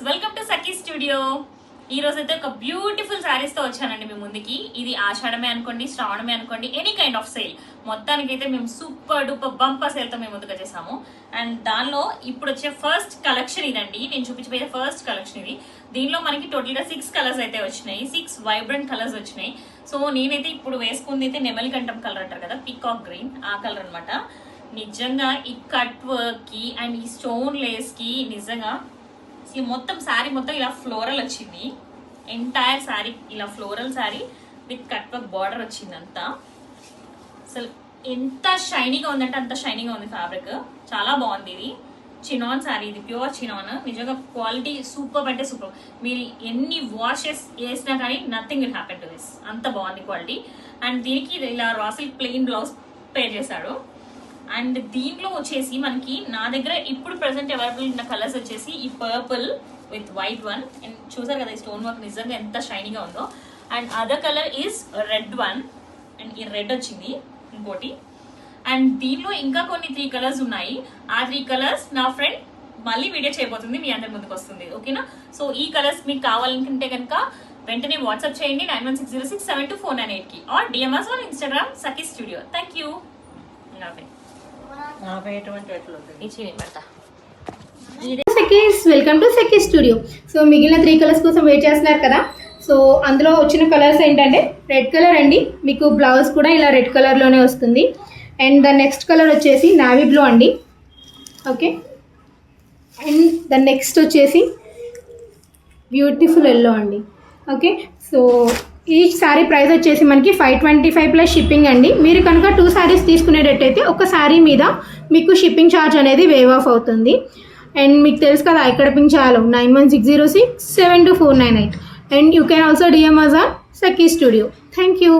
Welcome to Sakhi studio. ఈ రోజు అయితే ఒక బ్యూటిఫుల్ శారీస్ తో వచ్చానండి మీ ముందుకి. ఇది ఆషాఢమే అనుకోండి, శ్రావణమే అనుకోండి, ఎనీ కైండ్ ఆఫ్ సేల్. మొత్తానికి అయితే మేము సూపర్ డూపర్ బంపర్ సేల్ తో మేము ముందుకు వచ్చేసాము. అండ్ దానిలో ఇప్పుడు వచ్చే ఫస్ట్ కలెక్షన్ ఇదండి. నేను చూపించబోయే ఫస్ట్ కలెక్షన్ ఇది. దీనిలో మనకి టోటల్ గా 6 కలర్స్ అయితే వచ్చినాయి. 6 వైబ్రెంట్ కలర్స్ వచ్చినాయి. సో నేనైతే ఇప్పుడు వేసుకుంది అయితే నెమలి కంఠం కలర్ అంటారు కదా, పీకాక్ గ్రీన్, ఆ కలర్ అనమాట. నిజంగా ఈ కట్ వర్క్ కి అండ్ ఈ స్టోన్ లేస్ కి నిజంగా మొత్తం శారీ మొత్తం ఇలా ఫ్లోరల్ వచ్చింది. ఎంటైర్ శారీ ఇలా floral sari with cut work border వచ్చింది. అంతా అసలు ఎంత షైనీగా ఉందంటే అంత షైనీగా ఉంది. ఫ్యాబ్రిక్ చాలా బాగుంది. ఇది చినాన్ శారీ, ఇది ప్యూర్ చినాన్. నిజంగా క్వాలిటీ సూపర్ అంటే సూపర్. మీరు ఎన్ని వాషెస్ వేసినా కానీ nothing will happen to this. అంత బాగుంది క్వాలిటీ. అండ్ దీనికి ఇలా రాసిల్ ప్లెయిన్ బ్లౌజ్ పేర్ చేశాడు. అండ్ దీంట్లో వచ్చేసి మనకి నా దగ్గర ఇప్పుడు ప్రెసెంట్ అవైలబుల్ ఉన్న కలర్స్ వచ్చేసి ఈ purple with white one. And చూసారు కదా ఈ స్టోన్ వర్క్ నిజంగా ఎంత షైనీగా ఉందో. And other colour is red one. And ఈ రెడ్ వచ్చింది ఇంకోటి. అండ్ దీనిలో ఇంకా కొన్ని 3 కలర్స్ ఉన్నాయి. ఆ 3 కలర్స్ నా ఫ్రెండ్ మళ్ళీ వీడియో చేయబోతుంది, మీ అందరి ముందుకు వస్తుంది. ఓకేనా? సో ఈ కలర్స్ మీకు కావాలనుకుంటే కనుక వెంటనే వాట్సాప్ చేయండి 9160672498కి or DMs on Instagram Sakhi studio. Thank you. Welcome to Sakhi studio. So మిగిలిన 3 కలర్స్ కోసం వెయిట్ చేస్తున్నారు కదా. సో అందులో వచ్చిన కలర్స్ ఏంటంటే రెడ్ కలర్ అండి. మీకు బ్లౌజ్ కూడా ఇలా రెడ్ కలర్లోనే వస్తుంది. అండ్ ద నెక్స్ట్ కలర్ వచ్చేసి నావీ బ్లూ అండి. ఓకే. అండ్ ద నెక్స్ట్ వచ్చేసి బ్యూటిఫుల్ ఎల్లో అండి. ఓకే. సో ఈ శారీ ప్రైస్ వచ్చేసి మనకి 525 ప్లస్ షిప్పింగ్ అండి. మీరు కనుక 2 శారీస్ తీసుకునేటట్టయితే ఒక శారీ మీద మీకు షిప్పింగ్ ఛార్జ్ అనేది వేవ్ ఆఫ్ అవుతుంది. అండ్ మీకు తెలుసు కదా ఎక్కడ పింక్ చేయాలో, 9160672498. And you can also DM us on Sakhi studio. Thank you.